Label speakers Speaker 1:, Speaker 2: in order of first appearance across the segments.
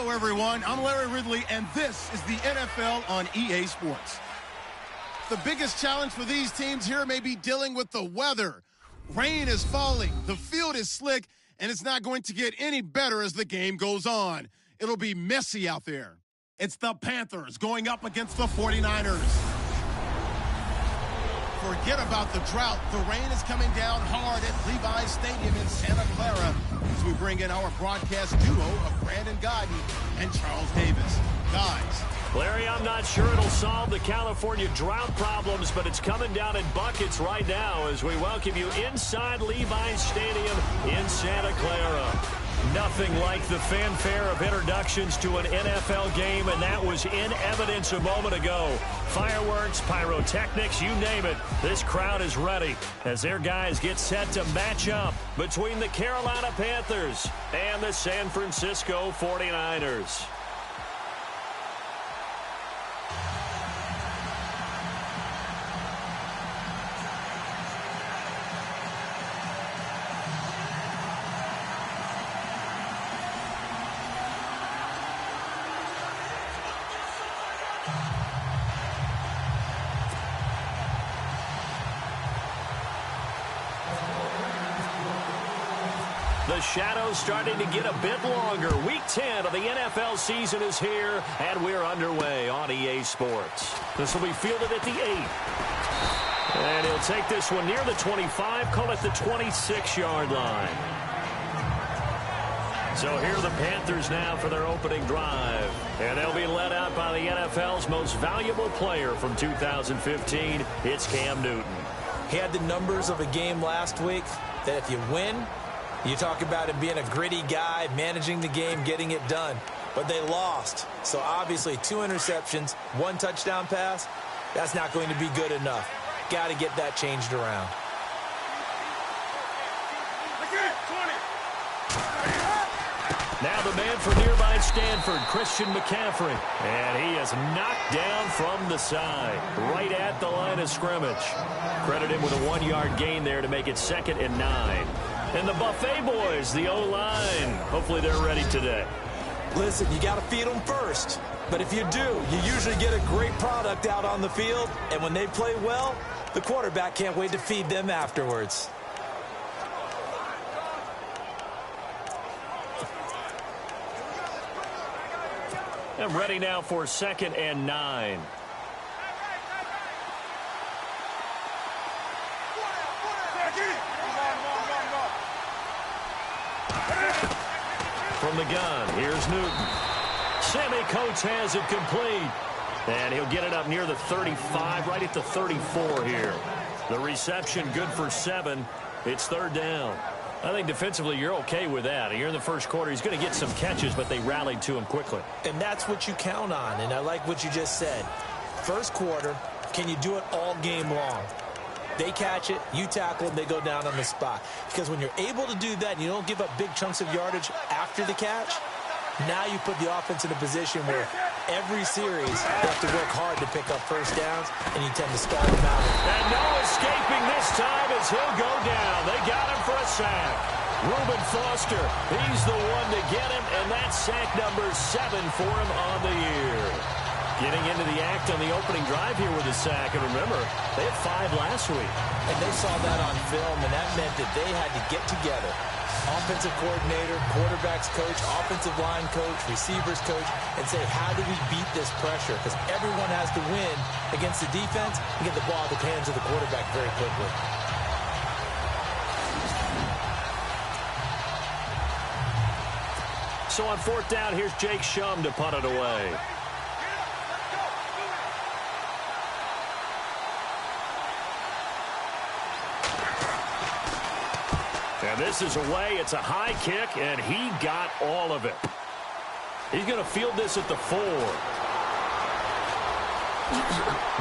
Speaker 1: Hello, everyone. I'm Larry Ridley, and this is the NFL on EA Sports. The biggest challenge for these teams here may be dealing with the weather. Rain is falling, the field is slick, and it's not going to get any better as the game goes on. It'll be messy out there. It's the Panthers going up against the 49ers. Forget about the drought. The rain is coming down hard at Levi's Stadium in Santa Clara as we bring in our broadcast duo of Brandon Godden and Charles Davis. Guys.
Speaker 2: Larry, I'm not sure it'll solve the California drought problems, but it's coming down in buckets right now as we welcome you inside Levi's Stadium in Santa Clara. Nothing like the fanfare of introductions to an NFL game, and that was in evidence a moment ago. Fireworks, pyrotechnics, you name it. This crowd is ready as their guys get set to match up between the Carolina Panthers and the San Francisco 49ers. The shadow's starting to get a bit longer. Week 10 of the NFL season is here, and we're underway on EA Sports. This will be fielded at the 8. And he'll take this one near the 25, call it the 26-yard line. So here are the Panthers now for their opening drive. And they'll be led out by the NFL's most valuable player from 2015. It's Cam Newton.
Speaker 3: He had the numbers of a game last week that if you win, you talk about him being a gritty guy, managing the game, getting it done. But they lost. So obviously 2 interceptions, 1 touchdown pass, that's not going to be good enough. Got to get that changed around.
Speaker 2: Now the man for nearby Stanford, Christian McCaffrey. And he is knocked down from the side, right at the line of scrimmage. Credit him with a 1-yard gain there to make it 2nd and 9. And the Buffet boys, the O-line, hopefully they're ready today.
Speaker 3: Listen, you got to feed them first. But if you do, you usually get a great product out on the field. And when they play well, the quarterback can't wait to feed them afterwards.
Speaker 2: And ready now for 2nd and 9. From the gun, here's Newton. Sammy Coates has it complete. And he'll get it up near the 35, right at the 34 here. The reception good for 7. It's 3rd down. I think defensively you're okay with that. Here in the first quarter, he's going to get some catches, but they rallied to him quickly.
Speaker 3: And that's what you count on, and I like what you just said. First quarter, can you do it all game long? They catch it, you tackle them, they go down on the spot. Because when you're able to do that and you don't give up big chunks of yardage after the catch, now you put the offense in a position where every series they have to work hard to pick up first downs, and you tend to stall them out.
Speaker 2: And no escaping this time as he'll go down. They got him for a sack. Reuben Foster, he's the one to get him, and that's sack number 7 for him on the year. Getting into the act on the opening drive here with a sack. And remember, they had 5 last week.
Speaker 3: And they saw that on film, and that meant that they had to get together. Offensive coordinator, quarterbacks coach, offensive line coach, receivers coach, and say, how do we beat this pressure? Because everyone has to win against the defense and get the ball out of the hands of the quarterback very quickly.
Speaker 2: So on 4th down, here's Jake Shum to punt it away. And this is away. It's a high kick, and he got all of it. He's going to field this at the 4.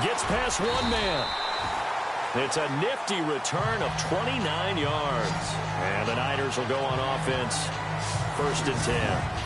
Speaker 2: Gets past one man. It's a nifty return of 29 yards. And the Niners will go on offense. 1st and 10.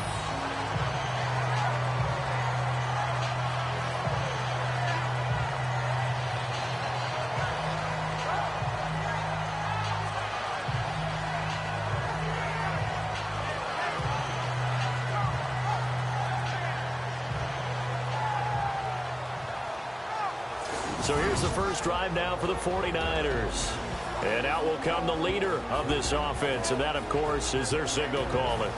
Speaker 2: So here's the first drive now for the 49ers. And out will come the leader of this offense, and that, of course, is their signal caller.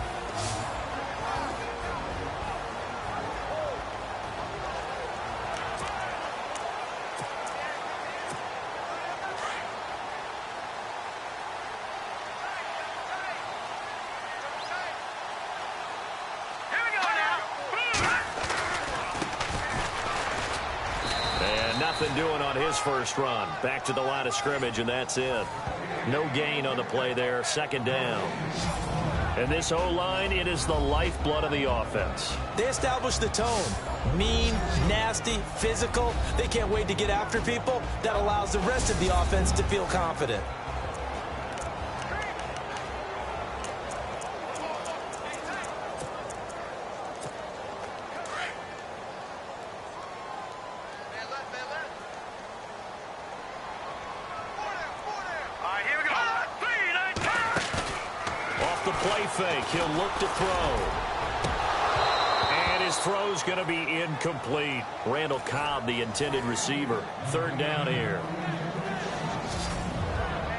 Speaker 4: Nothing doing on his first run. Back to the line of scrimmage, and that's it. No gain on the play there. Second down.
Speaker 2: And this O-line, it is the lifeblood of the offense.
Speaker 3: They established the tone. Mean, nasty, physical. They can't wait to get after people. That allows the rest of the offense to feel confident.
Speaker 2: Fake. He'll look to throw. And his throw's going to be incomplete.
Speaker 4: Randall Cobb, the intended receiver. Third down here.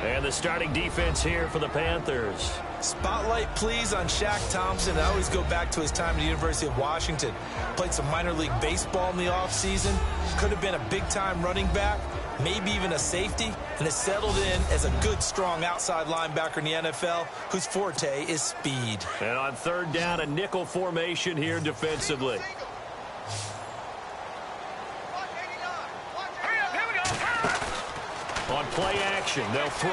Speaker 2: And the starting defense here for the Panthers.
Speaker 3: Spotlight, please, on Shaq Thompson. I always go back to his time at the University of Washington. Played some minor league baseball in the offseason. Could have been a big-time running back, maybe even a safety, and has settled in as a good, strong outside linebacker in the NFL whose forte is speed.
Speaker 2: And on third down, a nickel formation here defensively. On play action, they'll throw.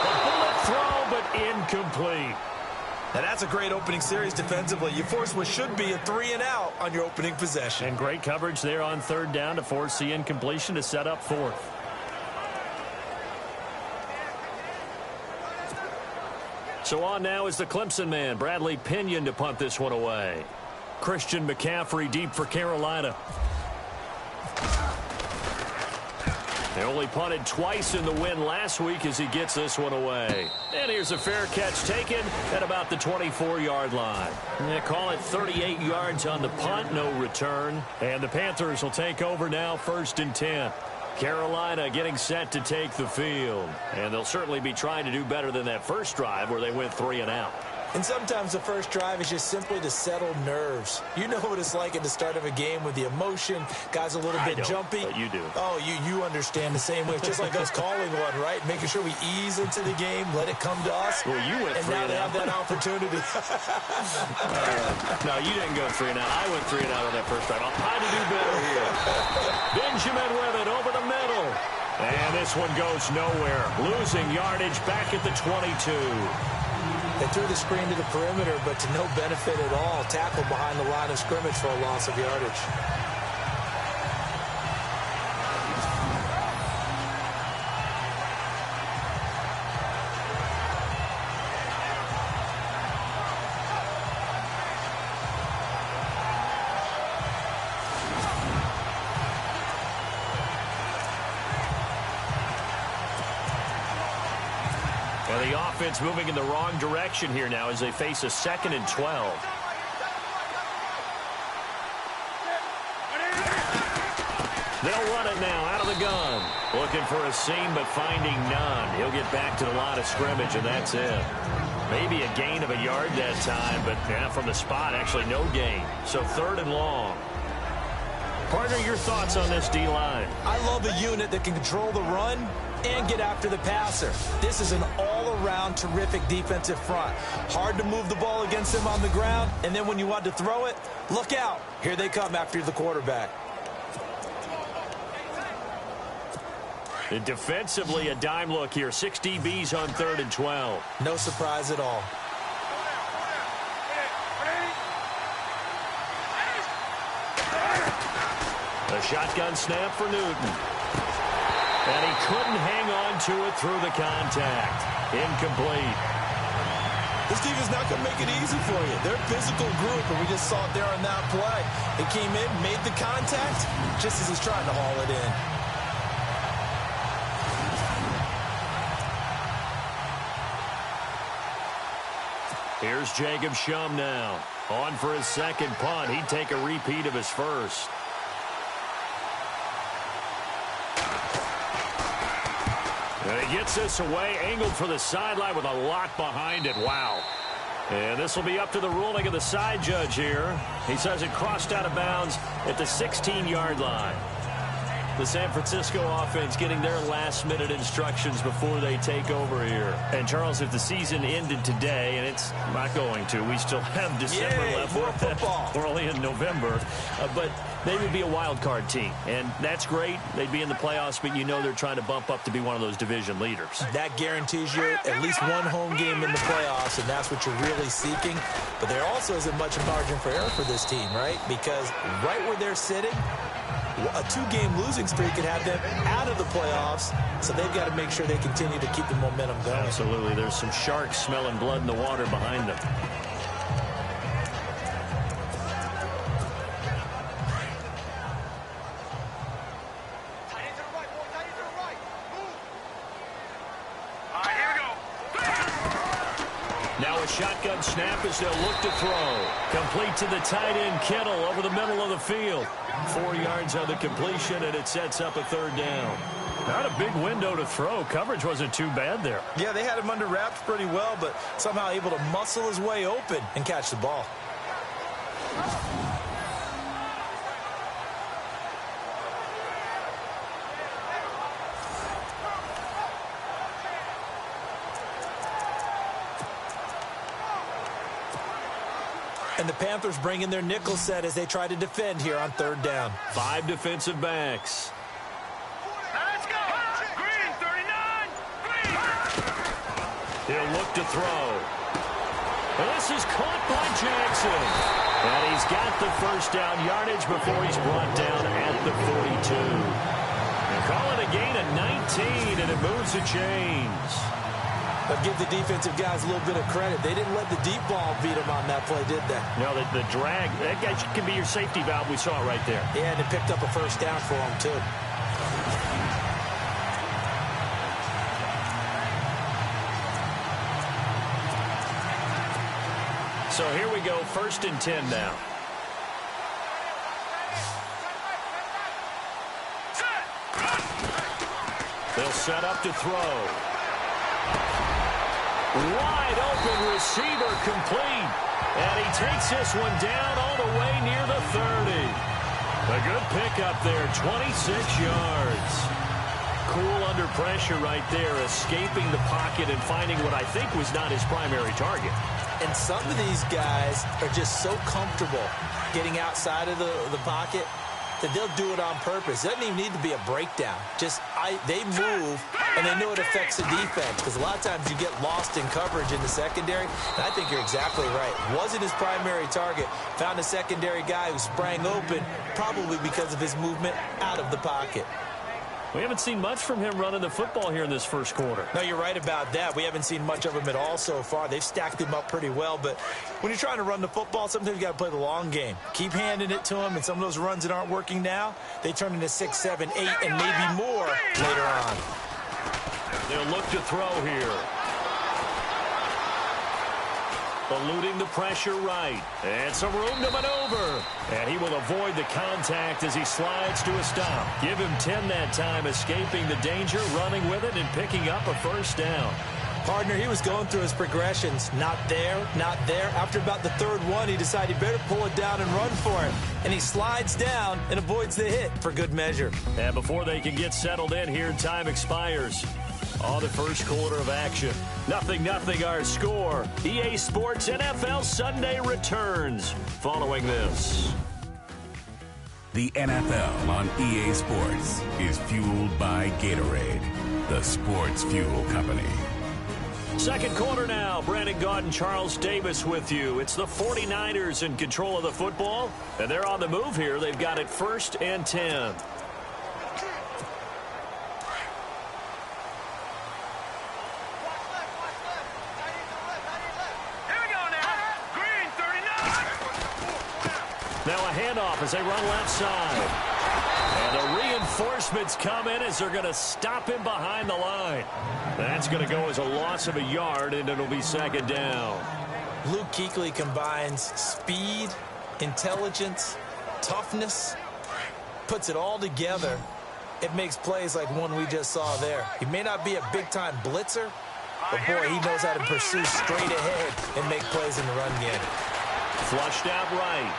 Speaker 2: A bullet throw, but incomplete.
Speaker 3: Now that's a great opening series defensively. You force what should be a 3-and-out on your opening possession.
Speaker 2: And great coverage there on third down to force the incompletion to set up fourth. So on now is the Clemson man, Bradley Pinion, to punt this one away. Christian McCaffrey deep for Carolina. They only punted twice in the win last week as he gets this one away. And here's a fair catch taken at about the 24-yard line. They call it 38 yards on the punt, no return. And the Panthers will take over now, 1st and 10. Carolina getting set to take the field. And they'll certainly be trying to do better than that first drive where they went 3-and-out.
Speaker 3: And sometimes the first drive is just simply to settle nerves. You know what it's like at the start of a game with the emotion. Guys a little bit jumpy.
Speaker 2: But you do.
Speaker 3: Oh, you understand the same way. It's just like us calling one, right? Making sure we ease into the game, let it come to us.
Speaker 2: Well, you went 3-and-out.
Speaker 3: And now they have that opportunity.
Speaker 2: No, you didn't go 3-and-out. I went 3-and-out on that first drive. I'll try to do better here. Benjamin with it over the middle. And this one goes nowhere. Losing yardage back at the 22.
Speaker 3: They threw the screen to the perimeter, but to no benefit at all. Tackled behind the line of scrimmage for a loss of yardage.
Speaker 2: The offense moving in the wrong direction here now as they face a 2nd and 12. They'll run it now out of the gun. Looking for a seam, but finding none. He'll get back to the line of scrimmage, and that's it. Maybe a gain of a yard that time, but from the spot, actually no gain. So 3rd and long. Partner, your thoughts on this D-line?
Speaker 3: I love a unit that can control the run and get after the passer. This is an all-around terrific defensive front. Hard to move the ball against them on the ground, and then when you want to throw it, look out. Here they come after the quarterback.
Speaker 2: And defensively, a dime look here. 6 DBs on 3rd and 12.
Speaker 3: No surprise at all.
Speaker 2: A shotgun snap for Newton. And he couldn't hang on to it through the contact. Incomplete.
Speaker 3: This defense not going to make it easy for you. They're a physical group, and we just saw it there on that play. They came in, made the contact, just as he's trying to haul it in.
Speaker 2: Here's Jacob Shum now. On for his second punt. He'd take a repeat of his first. And he gets this away, angled for the sideline with a lot behind it. Wow. And this will be up to the ruling of the side judge here. He says it crossed out of bounds at the 16-yard line. The San Francisco offense getting their last-minute instructions before they take over here. And, Charles, if the season ended today, and it's not going to, we still have December left.
Speaker 3: More football.
Speaker 2: We're only in November. But they would be a wild card team, and that's great. They'd be in the playoffs, but you know they're trying to bump up to be one of those division leaders.
Speaker 3: That guarantees you at least one home game in the playoffs, and that's what you're really seeking. But there also isn't much margin for error for this team, right? Because right where they're sitting, a two-game losing streak could have them out of the playoffs, so they've got to make sure they continue to keep the momentum going.
Speaker 2: Absolutely. There's some sharks smelling blood in the water behind them. Now a shotgun snap as they'll look to throw. Complete to the tight end, Kittle, over the middle of the field. 4 yards on the completion, and it sets up a third down. Not a big window to throw. Coverage wasn't too bad there.
Speaker 3: Yeah, they had him under wraps pretty well, but somehow able to muscle his way open and catch the ball. And the Panthers bring in their nickel set as they try to defend here on third down.
Speaker 2: 5 defensive backs.
Speaker 5: Let's go! Green, 39! Green!
Speaker 2: He'll look to throw. And this is caught by Jackson. And he's got the first down yardage before he's brought down at the 42. They call it a gain of 19, and it moves the chains.
Speaker 3: But give the defensive guys a little bit of credit. They didn't let the deep ball beat them on that play, did they?
Speaker 2: No, the drag, that guy can be your safety valve. We saw it right there.
Speaker 3: Yeah, and it picked up a first down for them, too.
Speaker 2: So here we go, 1st and 10 now. They'll set up to throw. Wide open receiver complete. And he takes this one down all the way near the 30. A good pickup there, 26 yards. Cool under pressure right there, escaping the pocket and finding what I think was not his primary target.
Speaker 3: And some of these guys are just so comfortable getting outside of the pocket that they'll do it on purpose. It doesn't even need to be a breakdown. They move, and they know it affects the defense, because a lot of times you get lost in coverage in the secondary, and I think you're exactly right. Wasn't his primary target. Found a secondary guy who sprang open, probably because of his movement out of the pocket.
Speaker 2: We haven't seen much from him running the football here in this first quarter.
Speaker 3: No, you're right about that. We haven't seen much of him at all so far. They've stacked him up pretty well, but when you're trying to run the football, sometimes you got to play the long game. Keep handing it to him, and some of those runs that aren't working now, they turn into 6, 7, 8, and maybe more later on.
Speaker 2: They'll look to throw here. Eluding the pressure right. And some room to maneuver. And he will avoid the contact as he slides to a stop. Give him 10 that time, escaping the danger, running with it, and picking up a first down.
Speaker 3: Partner, he was going through his progressions. Not there, not there. After about the third one, he decided he better pull it down and run for it. And he slides down and avoids the hit for good measure.
Speaker 2: And before they can get settled in here, time expires. On the first quarter of action. 0-0 our score. EA Sports NFL Sunday returns following this.
Speaker 6: The NFL on EA Sports is fueled by Gatorade, the sports fuel company.
Speaker 2: Second quarter now. Brandon Gaudin, Charles Davis with you. It's the 49ers in control of the football, and they're on the move here. They've got it 1st and 10. Now a handoff as they run left side. And the reinforcements come in as they're going to stop him behind the line. That's going to go as a loss of a yard, and it'll be 2nd down.
Speaker 3: Luke Kuechly combines speed, intelligence, toughness, puts it all together It makes plays like one we just saw there. He may not be a big-time blitzer, but, boy, he knows how to pursue straight ahead and make plays in the run game.
Speaker 2: Flushed out right.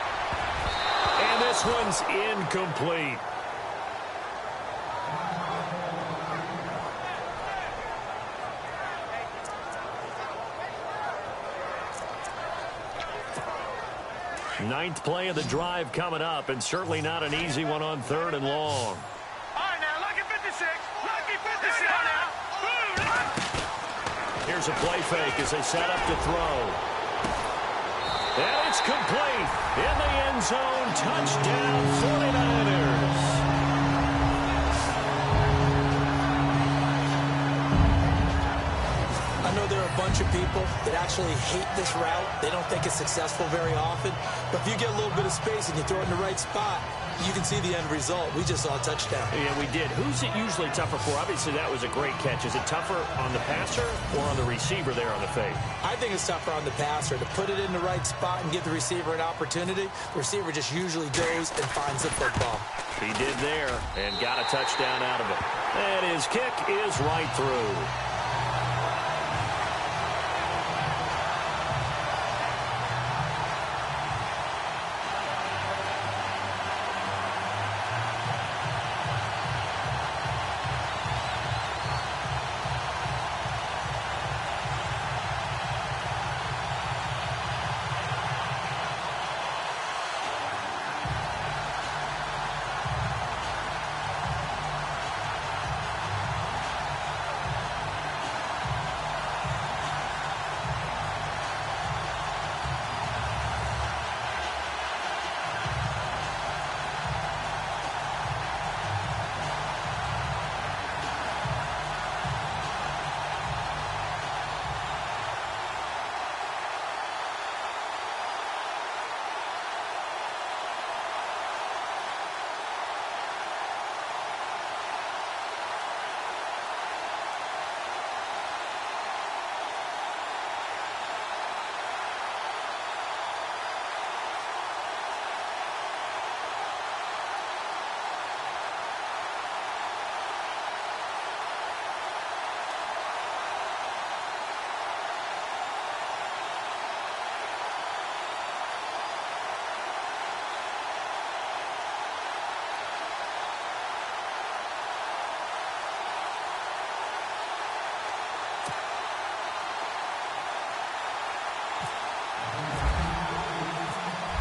Speaker 2: And this one's incomplete. Ninth play of the drive coming up, and certainly not an easy one on 3rd and long.
Speaker 5: All right, now, lucky 56. Lucky 56 now.
Speaker 2: Here's a play fake as they set up to throw. And it's complete. In the end zone, touchdown 49ers.
Speaker 3: I know there are a bunch of people that actually hate this route. They don't think it's successful very often. But if you get a little bit of space and you throw it in the right spot, you can see the end result. We just saw a touchdown.
Speaker 2: Yeah, we did. Who's it usually tougher for? Obviously, that was a great catch. Is it tougher on the passer or on the receiver there on the fake?
Speaker 3: I think it's tougher on the passer to put it in the right spot and give the receiver an opportunity. The receiver just usually goes and finds the football.
Speaker 2: He did there and got a touchdown out of it. And his kick is right through.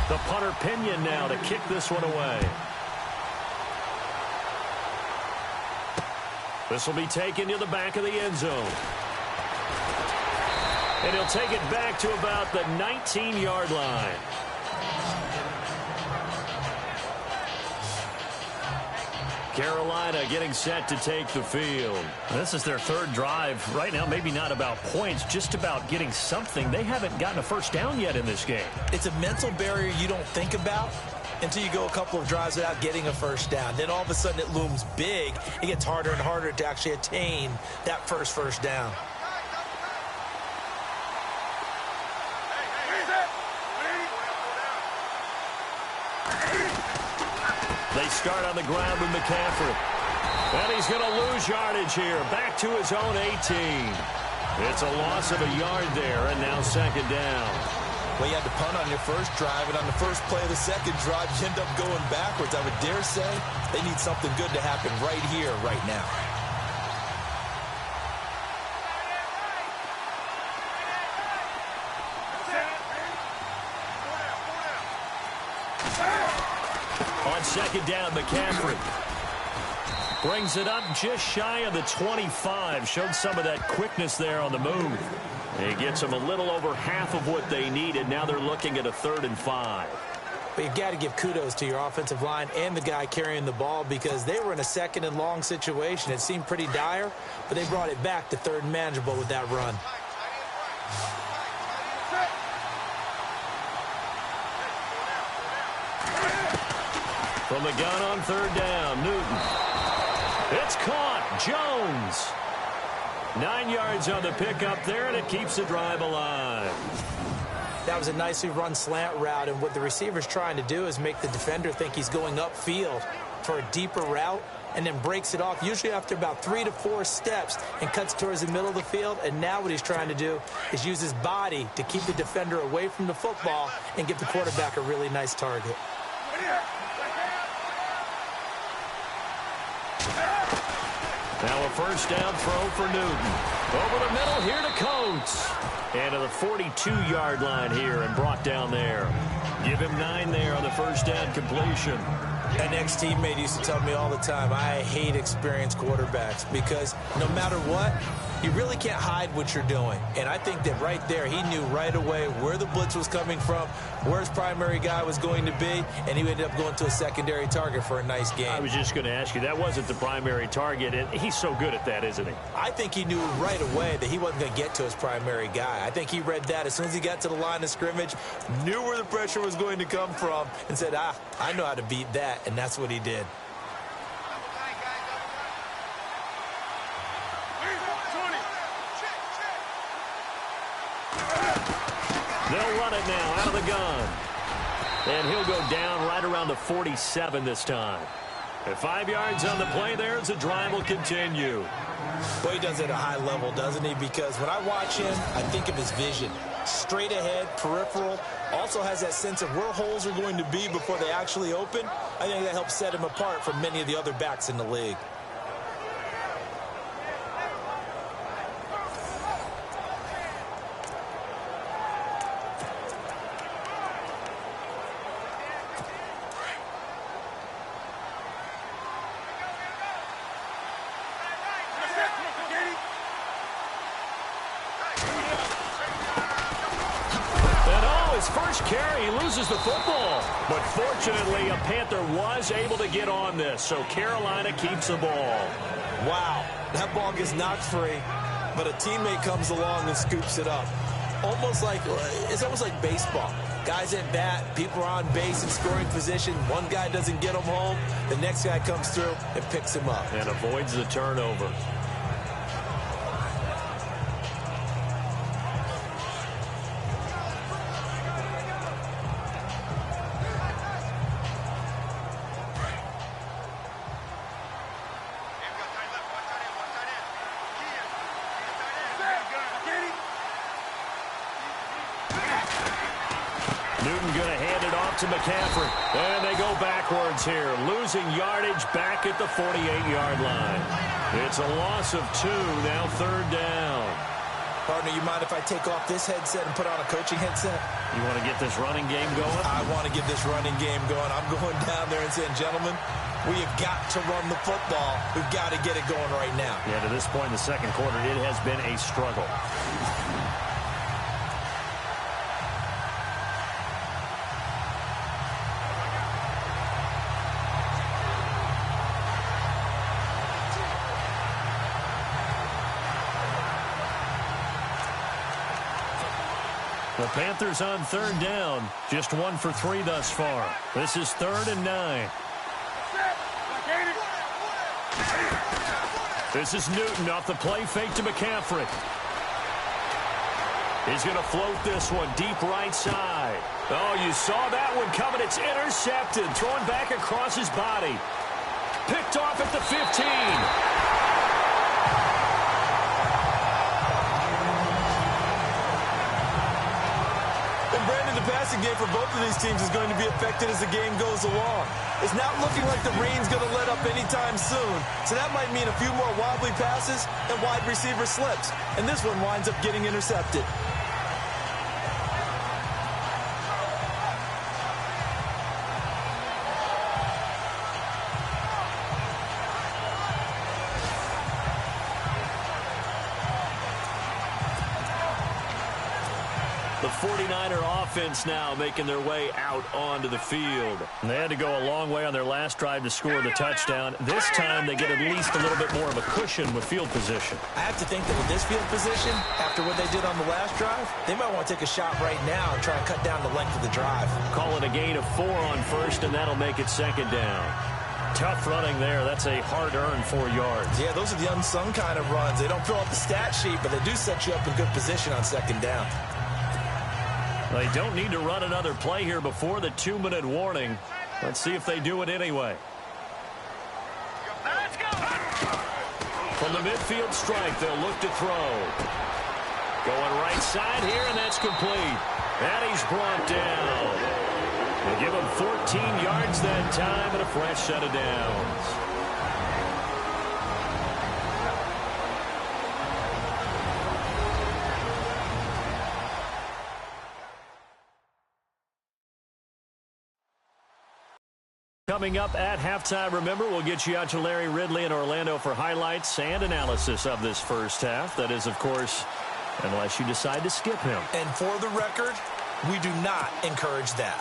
Speaker 2: The punter Pinion now to kick this one away. This will be taken to the back of the end zone. And he'll take it back to about the 19-yard line. Carolina getting set to take the field.
Speaker 4: This is their 3rd drive. Right now, maybe not about points, just about getting something. They haven't gotten a first down yet in this game.
Speaker 3: It's a mental barrier you don't think about until you go a couple of drives without getting a first down. Then all of a sudden it looms big. It gets harder and harder to actually attain that first down.
Speaker 2: They start on the ground with McCaffrey. And he's going to lose yardage here. Back to his own 18. It's a loss of a yard there, and now 2nd down.
Speaker 3: Well, you had to punt on your first drive, and on the first play of the 2nd drive, you end up going backwards. I would dare say they need something good to happen right here, right now.
Speaker 2: On 2nd down, McCaffrey brings it up just shy of the 25. Showed some of that quickness there on the move. It gets them a little over half of what they needed. Now they're looking at a 3rd and 5.
Speaker 3: But you've got to give kudos to your offensive line and the guy carrying the ball because they were in a 2nd and long situation. It seemed pretty dire, but they brought it back to 3rd and manageable with that run.
Speaker 2: From the gun on 3rd down, Newton. It's caught. Jones. 9 yards on the pickup there, and it keeps the drive alive.
Speaker 3: That was a nicely run slant route, and what the receiver's trying to do is make the defender think he's going upfield for a deeper route, and then breaks it off, usually after about 3 to 4 steps, and cuts towards the middle of the field. And now what he's trying to do is use his body to keep the defender away from the football and give the quarterback a really nice target.
Speaker 2: Now a first down throw for Newton. Over the middle here to Coates. And to the 42-yard line here and brought down there. Give him 9 there on the first down completion.
Speaker 3: An ex-teammate used to tell me all the time, I hate experienced quarterbacks because no matter what, you really can't hide what you're doing. And I think that right there, he knew right away where the blitz was coming from, where his primary guy was going to be, and he ended up going to a secondary target for a nice game.
Speaker 2: I was just going to ask you, that wasn't the primary target, and he's so good at that, isn't he?
Speaker 3: I think he knew right away that he wasn't going to get to his primary guy. I think he read that as soon as he got to the line of scrimmage, knew where the pressure was going to come from, and said, I know how to beat that, and that's what he did.
Speaker 2: They'll run it now out of the gun. And he'll go down right around the 47 this time. At 5 yards on the play there as the drive will continue.
Speaker 3: Well, he does it at a high level, doesn't he? Because when I watch him, I think of his vision. Straight ahead, peripheral. Also has that sense of where holes are going to be before they actually open. I think that helps set him apart from many of the other backs in the league.
Speaker 2: First carry, he loses the football. But fortunately, a Panther was able to get on this, so Carolina keeps the ball.
Speaker 3: Wow, that ball gets knocked free, but a teammate comes along and scoops it up. It's almost like baseball. Guys at bat, people are on base in scoring position. One guy doesn't get him home. The next guy comes through and picks him up.
Speaker 2: And avoids the turnover. Newton going to hand it off to McCaffrey. And they go backwards here, losing yardage back at the 48-yard line. It's a loss of 2, now third down.
Speaker 3: Partner, you mind if I take off this headset and put on a coaching headset?
Speaker 2: You want to get this running game going?
Speaker 3: I want to get this running game going. I'm going down there and saying, gentlemen, we have got to run the football. We've got to get it going right now.
Speaker 2: Yeah, to this point in the second quarter, it has been a struggle. The Panthers on third down. Just 1 for 3 thus far. This is 3rd and 9. This is Newton off the play fake to McCaffrey. He's going to float this one deep right side. Oh, you saw that one coming. It's intercepted. Thrown back across his body. Picked off at the 15.
Speaker 3: The passing game for both of these teams is going to be affected as the game goes along. It's not looking like the rain's going to let up anytime soon, so that might mean a few more wobbly passes and wide receiver slips, and this one winds up getting intercepted.
Speaker 2: The 49er offense now making their way out onto the field. And they had to go a long way on their last drive to score the touchdown. This time they get at least a little bit more of a cushion with field position.
Speaker 3: I have to think that with this field position, after what they did on the last drive, they might want to take a shot right now and try and cut down the length of the drive.
Speaker 2: Call it a gain of 4 on first, and that'll make it second down. Tough running there. That's a hard-earned 4 yards.
Speaker 3: Yeah, those are the unsung kind of runs. They don't fill out the stat sheet, but they do set you up in good position on second down.
Speaker 2: They don't need to run another play here before the 2-minute warning. Let's see if they do it anyway. From the midfield stripe, they'll look to throw. Going right side here, and that's complete. And he's brought down. They give him 14 yards that time and a fresh set of downs. Coming up at halftime, remember, we'll get you out to Larry Ridley in Orlando for highlights and analysis of this first half. That is, of course, unless you decide to skip him.
Speaker 3: And for the record, we do not encourage that.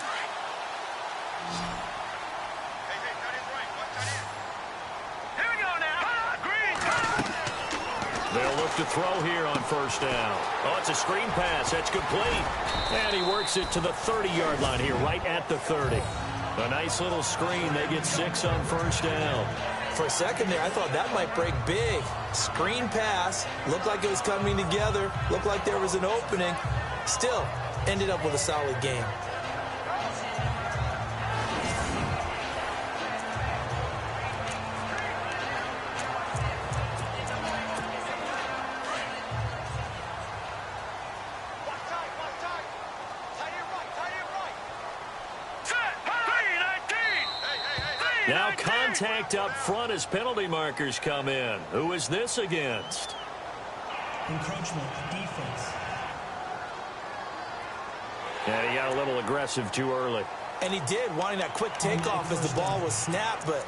Speaker 5: Here we go now. Green.
Speaker 2: They'll look to throw here on first down. Oh, it's a screen pass. That's complete. And he works it to the 30-yard line here, right at the 30. A nice little screen. They get 6 on first down.
Speaker 3: For a second there, I thought that might break big. Screen pass. Looked like it was coming together. Looked like there was an opening. Still, ended up with a solid game.
Speaker 2: Now contact up front as penalty markers come in. Who is this against?
Speaker 7: Encroachment defense.
Speaker 2: Yeah, he got a little aggressive too early.
Speaker 3: And he did, wanting that quick takeoff as the ball was snapped. But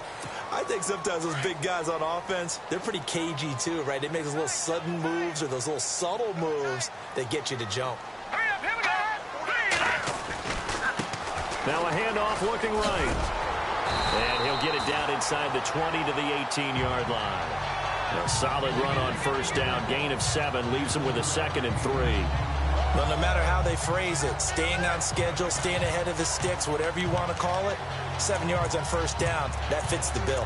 Speaker 3: I think sometimes those big guys on offense, they're pretty cagey too, right? They make those little sudden moves or those little subtle moves that get you to jump.
Speaker 5: Hurry up, here we go.
Speaker 2: Now a handoff looking right. And he'll get it down inside the 20 to the 18-yard line. A solid run on first down. Gain of 7 leaves him with a 2nd and 3.
Speaker 3: Well, no matter how they phrase it, staying on schedule, staying ahead of the sticks, whatever you want to call it, 7 yards on first down, that fits the bill.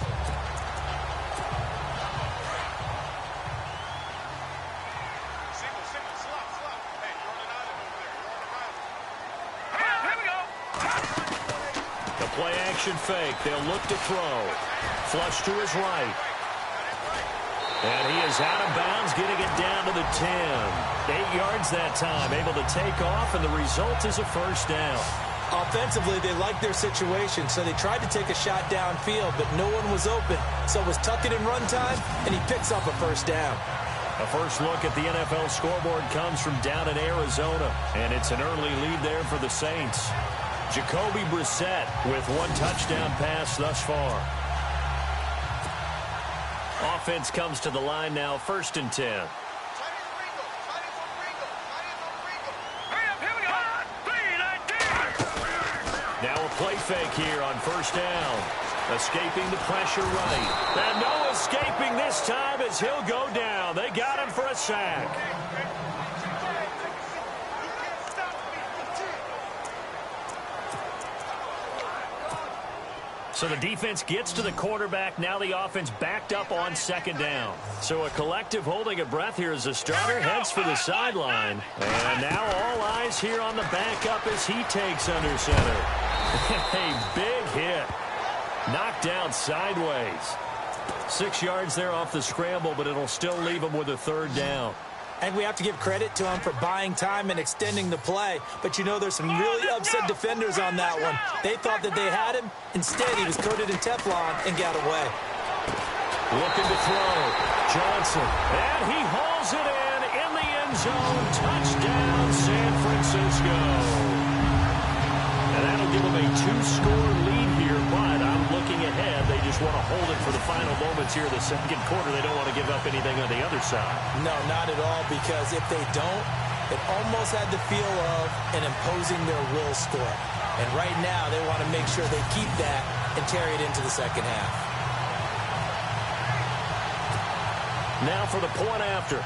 Speaker 2: Fake. They'll look to throw. Flush to his right. And he is out of bounds, getting it down to the 10. 8 yards that time, able to take off, and the result is a first down.
Speaker 3: Offensively, they liked their situation, so they tried to take a shot downfield, but no one was open. So it was tuck it in run time, and he picks up a first down.
Speaker 2: A first look at the NFL scoreboard comes from down in Arizona, and it's an early lead there for the Saints. Jacoby Brissett with 1 touchdown pass thus far. Offense comes to the line now, 1st and 10. Now a play fake here on first down. Escaping the pressure right. And no escaping this time as he'll go down. They got him for a sack. So the defense gets to the quarterback. Now the offense backed up on 2nd down. So a collective holding of breath here as the starter heads for the sideline. And now all eyes here on the backup as he takes under center. A big hit. Knocked down sideways. 6 yards there off the scramble, but it'll still leave him with a 3rd down.
Speaker 3: And we have to give credit to him for buying time and extending the play. But you know, there's some really upset defenders on that one. They thought that they had him. Instead, he was coated in Teflon and got away.
Speaker 2: Looking to throw. Johnson. And he hauls it in the end zone. Touchdown, San Francisco. And that'll give them a 2-score lead here, but I'm looking ahead. They just want to hold it for the final moments here of the 2nd quarter. They don't want to give up anything on the other side.
Speaker 3: No, not at all, because if they don't, it almost had the feel of an imposing their will score. And right now, they want to make sure they keep that and carry it into the 2nd half.
Speaker 2: Now for the point after.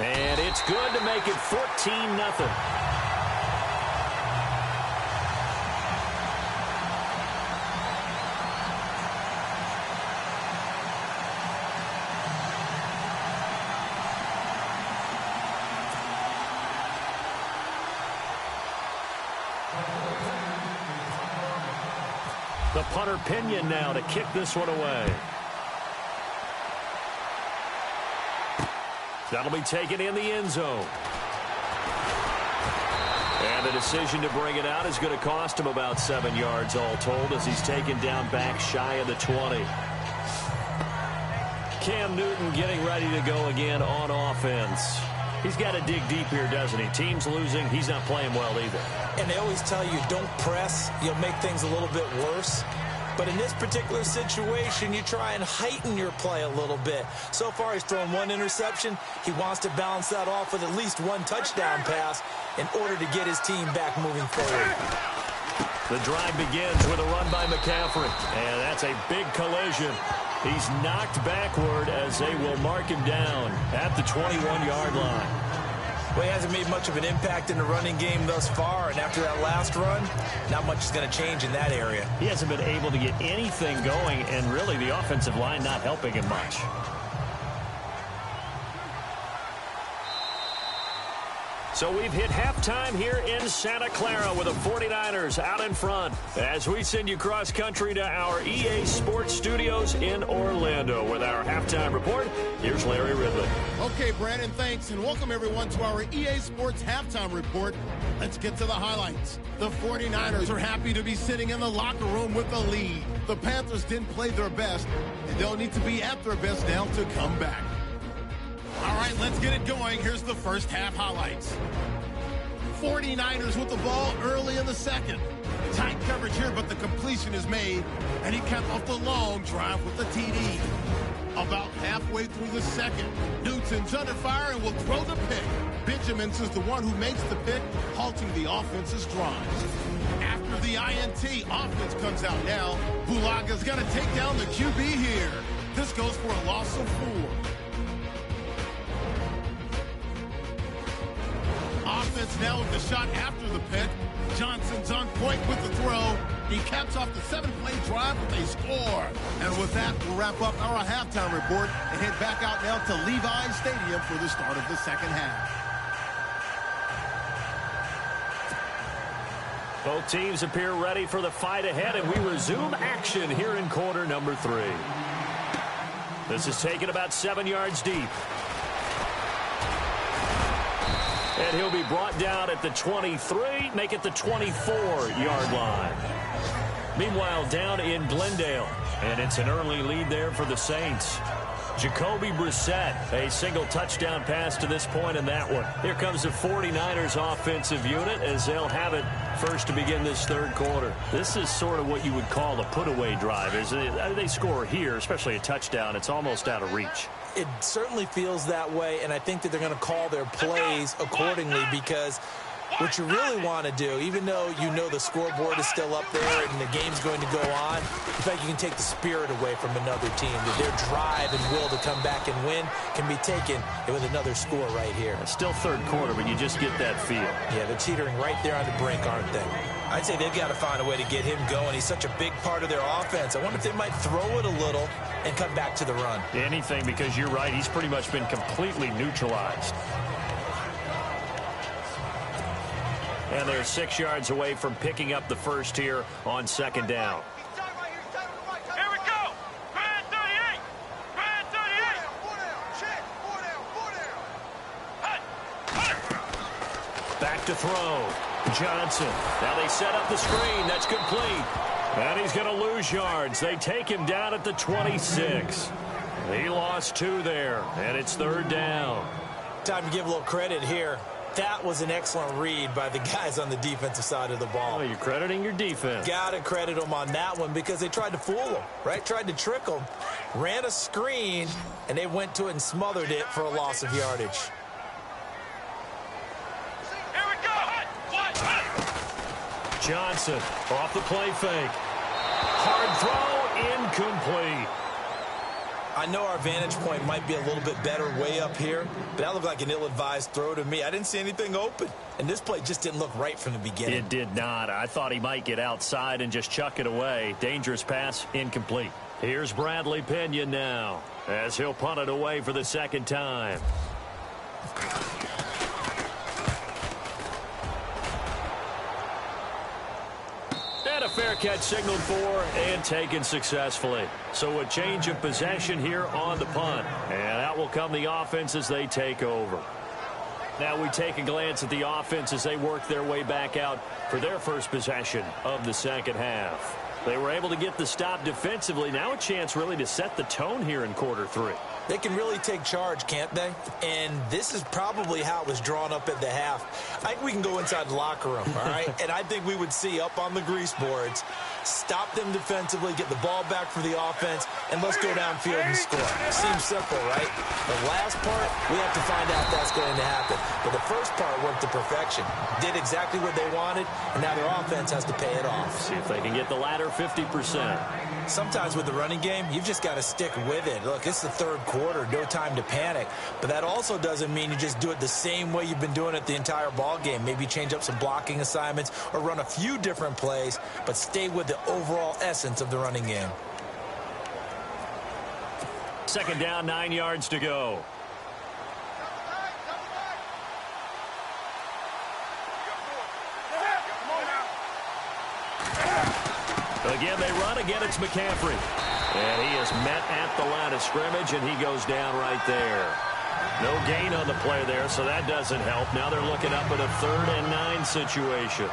Speaker 2: And it's good to make it 14-0. The punter Pinion now to kick this one away. That'll be taken in the end zone. And the decision to bring it out is going to cost him about 7 yards all told as he's taken down back shy of the 20. Cam Newton getting ready to go again on offense. He's got to dig deep here, doesn't he? Team's losing. He's not playing well either.
Speaker 3: And they always tell you, don't press. You'll make things a little bit worse. But in this particular situation, you try and heighten your play a little bit. So far, he's thrown one interception. He wants to balance that off with at least one touchdown pass in order to get his team back moving forward.
Speaker 2: The drive begins with a run by McCaffrey. And that's a big collision. He's knocked backward as they will mark him down at the 21-yard line.
Speaker 3: Well, he hasn't made much of an impact in the running game thus far, and after that last run, not much is going to change in that area.
Speaker 2: He hasn't been able to get anything going, and really the offensive line not helping him much. So we've hit halftime here in Santa Clara with the 49ers out in front as we send you cross-country to our EA Sports Studios in Orlando with our halftime report. Here's Larry Ridley.
Speaker 1: Okay, Brandon, thanks, and welcome everyone to our EA Sports halftime report. Let's get to the highlights. The 49ers are happy to be sitting in the locker room with the lead. The Panthers didn't play their best, and they'll need to be at their best now to come back. All right, let's get it going. Here's the first half highlights. 49ers with the ball early in the second. Tight coverage here, but the completion is made, and he capped off the long drive with the TD. About halfway through the second, Newton's under fire and will throw the pick. Benjamins is the one who makes the pick, halting the offense's drives. After the INT, offense comes out now. Bulaga's got to take down the QB here. This goes for a loss of 4. Offense now with the shot after the pick. Johnson's on point with the throw. He caps off the 7-play drive with a score. And with that, we'll wrap up our halftime report and head back out now to Levi's Stadium for the start of the second half.
Speaker 2: Both teams appear ready for the fight ahead, and we resume action here in quarter number 3. This is taken about 7 yards deep. And he'll be brought down at the 23, make it the 24-yard line. Meanwhile, down in Glendale, and it's an early lead there for the Saints. Jacoby Brissett, a single touchdown pass to this point in that one. Here comes the 49ers offensive unit as they'll have it first to begin this third quarter. This is sort of what you would call a put-away drive. They score here, especially a touchdown, it's almost out of reach.
Speaker 3: It certainly feels that way, and I think that they're going to call their plays accordingly because what you really want to do, even though you know the scoreboard is still up there and the game's going to go on, in fact, you can take the spirit away from another team. That their drive and will to come back and win can be taken with another score right here.
Speaker 2: It's still third quarter, but you just get that feel.
Speaker 3: Yeah, they're teetering right there on the brink, aren't they? I'd say they've got to find a way to get him going. He's such a big part of their offense. I wonder if they might throw it a little and come back to the run.
Speaker 2: Anything, because you're right. He's pretty much been completely neutralized. And they're 6 yards away from picking up the first here on second down.
Speaker 5: Here we go. Grand 38. Grand 38. 4 down. 4 down.
Speaker 2: Back to throw. Johnson. Now they set up the screen. That's complete. And he's going to lose yards. They take him down at the 26. He lost 2 there, and it's third down.
Speaker 3: Time to give a little credit here. That was an excellent read by the guys on the defensive side of the ball.
Speaker 2: Oh, you're crediting your defense.
Speaker 3: Got to credit them on that one because they tried to fool them, right? Tried to trick them. Ran a screen, and they went to it and smothered it for a loss of yardage.
Speaker 5: Here we go.
Speaker 2: Johnson off the play fake. Hard throw, incomplete.
Speaker 3: I know our vantage point might be a little bit better way up here, but that looked like an ill-advised throw to me. I didn't see anything open, and this play just didn't look right from the beginning.
Speaker 2: It did not. I thought he might get outside and just chuck it away. Dangerous pass, incomplete. Here's Bradley Pinion now as he'll punt it away for the second time. And a fair catch signaled for and taken successfully. So a change of possession here on the punt. And out will come the offense as they take over. Now we take a glance at the offense as they work their way back out for their first possession of the second half. They were able to get the stop defensively. Now a chance really to set the tone here in quarter 3.
Speaker 3: They can really take charge, can't they? And this is probably how it was drawn up at the half. I think we can go inside the locker room, all right? And I think we would see up on the grease boards, stop them defensively, get the ball back for the offense, and let's go downfield and score. Seems simple, right? The last part, we have to find out that's going to happen. But the first part worked to perfection. Did exactly what they wanted, and now their offense has to pay it off.
Speaker 2: See if they can get the latter 50%.
Speaker 3: Sometimes with the running game, you've just got to stick with it. Look, it's the third quarter, no time to panic. But that also doesn't mean you just do it the same way you've been doing it the entire ball game. Maybe change up some blocking assignments or run a few different plays, but stay with the overall essence of the running game.
Speaker 2: Second down, 9 yards to go. Again, they run. Again, it's McCaffrey. And he is met at the line of scrimmage, and he goes down right there. No gain on the play there, so that doesn't help. Now they're looking up at a 3rd and 9 situation.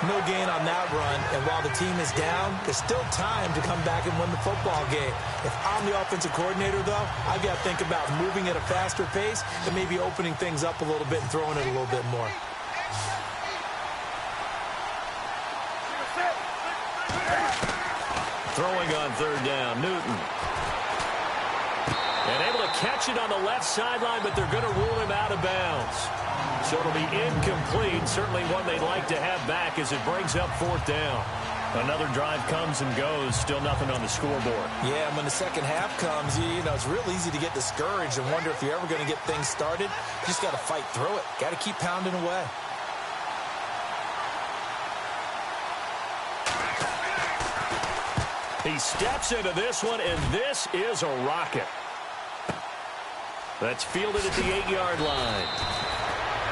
Speaker 3: No gain on that run, and while the team is down, there's still time to come back and win the football game. If I'm the offensive coordinator, though, I've got to think about moving at a faster pace and maybe opening things up a little bit and throwing it a little bit more.
Speaker 2: Throwing on 3rd down, Newton. And able to catch it on the left sideline, but they're going to rule him out of bounds. So it'll be incomplete. Certainly one they'd like to have back as it brings up 4th down. Another drive comes and goes. Still nothing on the scoreboard.
Speaker 3: Yeah, and when the second half comes, you know, it's real easy to get discouraged and wonder if you're ever going to get things started. You just got to fight through it. Got to keep pounding away.
Speaker 2: He steps into this one, and this is a rocket. That's fielded at the 8-yard line.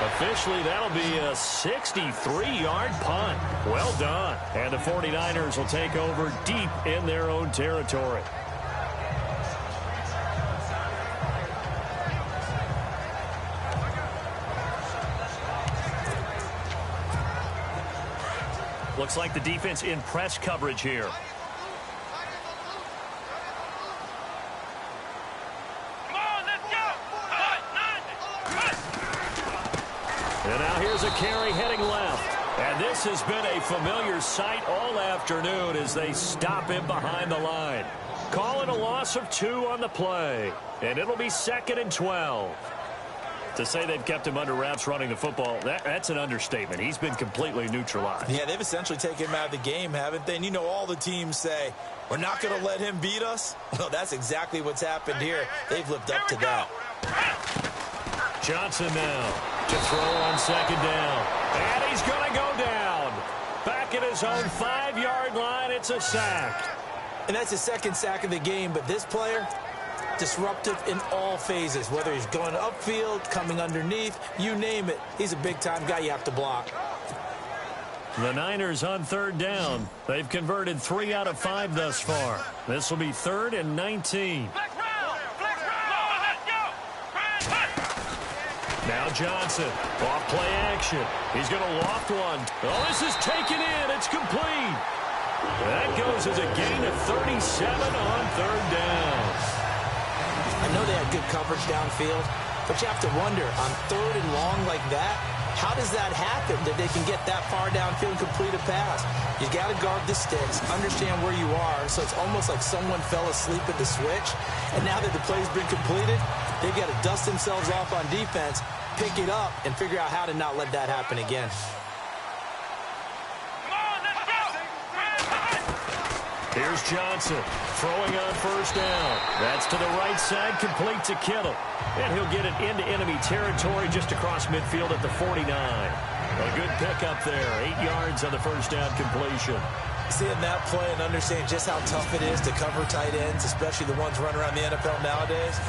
Speaker 2: Officially, that'll be a 63-yard punt. Well done. And the 49ers will take over deep in their own territory. Looks like the defense in press coverage here. And now here's a carry heading left. And this has been a familiar sight all afternoon as they stop him behind the line. Calling a loss of 2 on the play. And it'll be 2nd and 12. To say they've kept him under wraps running the football, that's an understatement. He's been completely neutralized.
Speaker 3: Yeah, they've essentially taken him out of the game, haven't they? And you know, all the teams say, we're not going to let him beat us. Well, that's exactly what's happened here. They've lived up to that.
Speaker 2: Johnson now to throw on 2nd down. And he's going to go down. Back at his own 5-yard line, it's a sack.
Speaker 3: And that's his 2nd sack of the game, but this player, disruptive in all phases, whether he's going upfield, coming underneath, you name it. He's a big-time guy you have to block.
Speaker 2: The Niners on 3rd down. They've converted 3 out of 5 thus far. This will be 3rd and 19. Now Johnson, off play action. He's going to loft one. Oh, this is taken in. It's complete. That goes as a gain of 37 on 3rd down.
Speaker 3: I know they had good coverage downfield, but you have to wonder, on 3rd and long like that, how does that happen that they can get that far downfield and complete a pass? You got to guard the sticks, understand where you are, so it's almost like someone fell asleep at the switch, and now that the play's been completed, they've got to dust themselves off on defense, pick it up, and figure out how to not let that happen again.
Speaker 2: Here's Johnson throwing on 1st down. That's to the right side, complete to Kittle. And he'll get it into enemy territory just across midfield at the 49. A good pickup there, 8 yards on the 1st down completion.
Speaker 3: seeing that play and understanding just how tough it is to cover tight ends, especially the ones running around the NFL nowadays.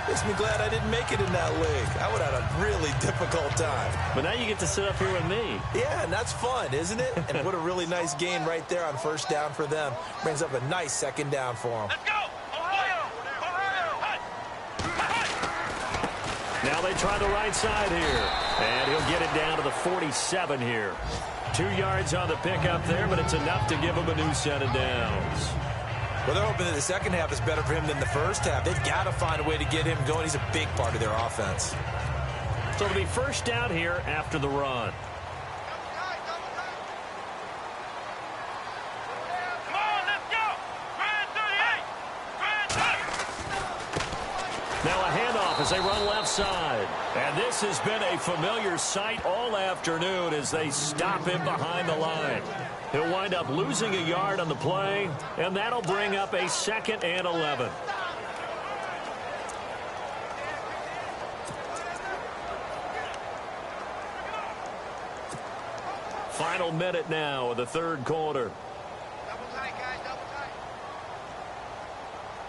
Speaker 3: Makes me glad I didn't make it in that league. I would have had a really difficult time.
Speaker 4: But now you get to sit up here with me.
Speaker 3: Yeah, and that's fun, isn't it? And what a really nice gain right there on first down for them. Brings up a nice second down for them.
Speaker 5: Let's go!
Speaker 2: Now they try the right side here. And he'll get it down to the 47 here. 2 yards on the pickup there, but it's enough to give him a new set of downs.
Speaker 3: Well, they're hoping that the second half is better for him than the first half. They've got to find a way to get him going. He's a big part of their offense.
Speaker 2: So it'll be first down here after the run.
Speaker 5: Come on, let's go! Grand 38!
Speaker 2: Now a handoff as they run left side. And this has been a familiar sight all afternoon as they stop him behind the line. He'll wind up losing a yard on the play, and that'll bring up a 2nd and 11. Final minute now of the third quarter.
Speaker 5: Double tight, guys, double tight.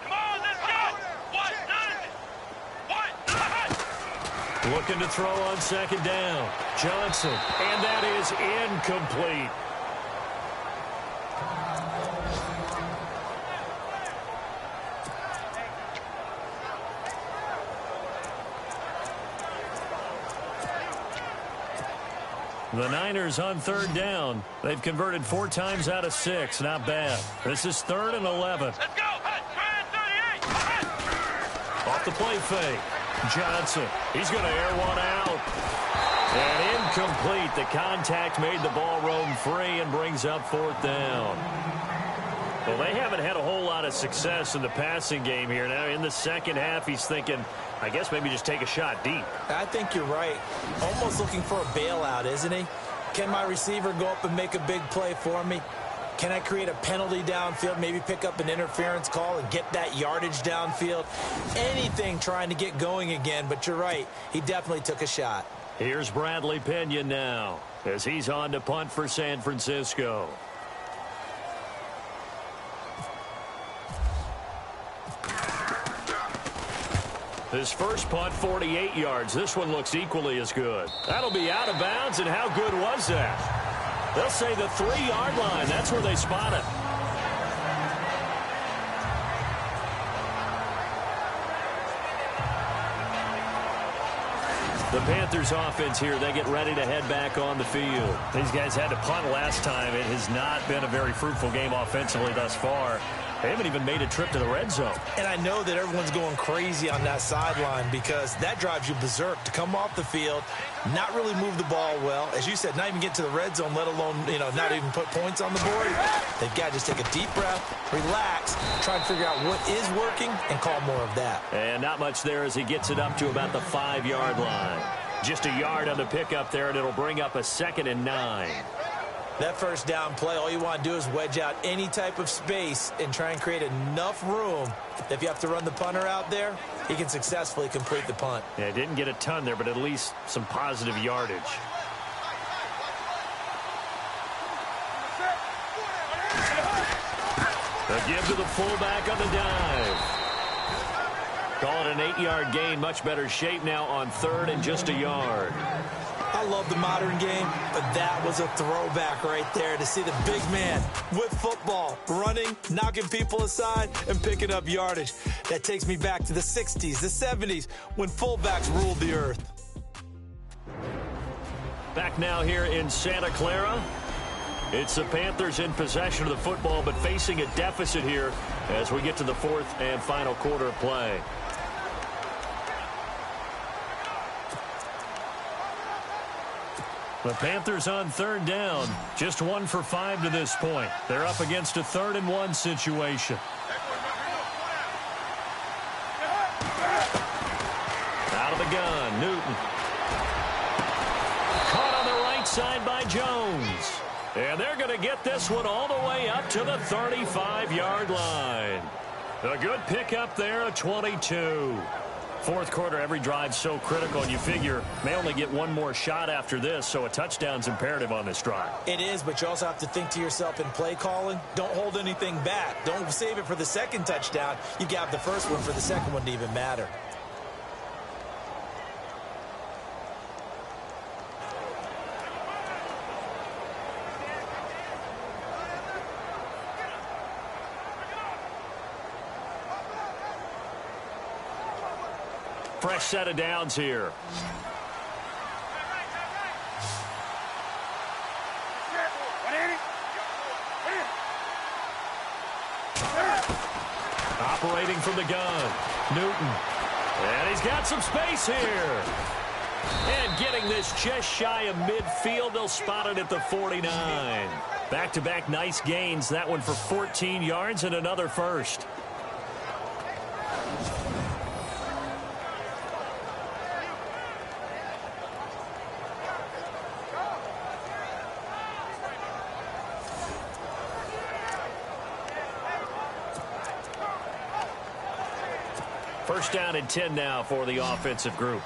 Speaker 5: Come on, let's go! What?
Speaker 2: Looking to throw on second down. Johnson, and that is incomplete. The Niners on third down. They've converted 4 times out of 6. Not bad. This is 3rd and 11.
Speaker 5: Let's go! Grand 38!
Speaker 2: Off the play fake. Johnson. He's going to air one out. And incomplete. The contact made the ball roam free and brings up 4th down. Well, they haven't had a whole lot of success in the passing game here. Now, in the second half, he's thinking, I guess maybe just take a shot deep.
Speaker 3: I think you're right. Almost looking for a bailout, isn't he? Can my receiver go up and make a big play for me? Can I create a penalty downfield, maybe pick up an interference call and get that yardage downfield? Anything trying to get going again, but you're right. He definitely took a shot.
Speaker 2: Here's Bradley Pinion now as he's on to punt for San Francisco. His first punt, 48 yards. This one looks equally as good. That'll be out of bounds, and how good was that? They'll say the 3-yard line. That's where they spot it. The Panthers offense here, they get ready to head back on the field. These guys had to punt last time. It has not been a very fruitful game offensively thus far. They haven't even made a trip to the red zone.
Speaker 3: And I know that everyone's going crazy on that sideline because that drives you berserk to come off the field, not really move the ball well. As you said, not even get to the red zone, let alone, not even put points on the board. They've got to just take a deep breath, relax, try to figure out what is working, and call more of that.
Speaker 2: And not much there as he gets it up to about the 5-yard line. Just a yard on the pickup there, and it'll bring up a 2nd and 9.
Speaker 3: That first down play, all you want to do is wedge out any type of space and try and create enough room. If you have to run the punter out there, he can successfully complete the punt.
Speaker 2: Yeah, didn't get a ton there, but at least some positive yardage. A give to the fullback on the dive. Call it an 8-yard gain. Much better shape now on 3rd and just a yard.
Speaker 3: I love the modern game, but that was a throwback right there to see the big man with football, running, knocking people aside, and picking up yardage. That takes me back to the 60s, the 70s, when fullbacks ruled the earth.
Speaker 2: Back now here in Santa Clara. It's the Panthers in possession of the football, but facing a deficit here as we get to the 4th and final quarter of play. The Panthers on 3rd down, just 1 for 5 to this point. They're up against a 3rd and 1 situation. Out of the gun, Newton. Caught on the right side by Jones. And they're going to get this one all the way up to the 35-yard line. A good pickup there, a 22. Fourth quarter, every drive's so critical, and you figure may only get one more shot after this, so a touchdown's imperative on this drive.
Speaker 3: It is, but you also have to think to yourself in play calling, don't hold anything back. Don't save it for the second touchdown. You got the first one for the second one to even matter.
Speaker 2: Fresh set of downs here. Operating from the gun, Newton. And he's got some space here. And getting this just shy of midfield. They'll spot it at the 49. Back-to-back nice gains. That one for 14 yards and another first. First down and 10 now for the offensive group.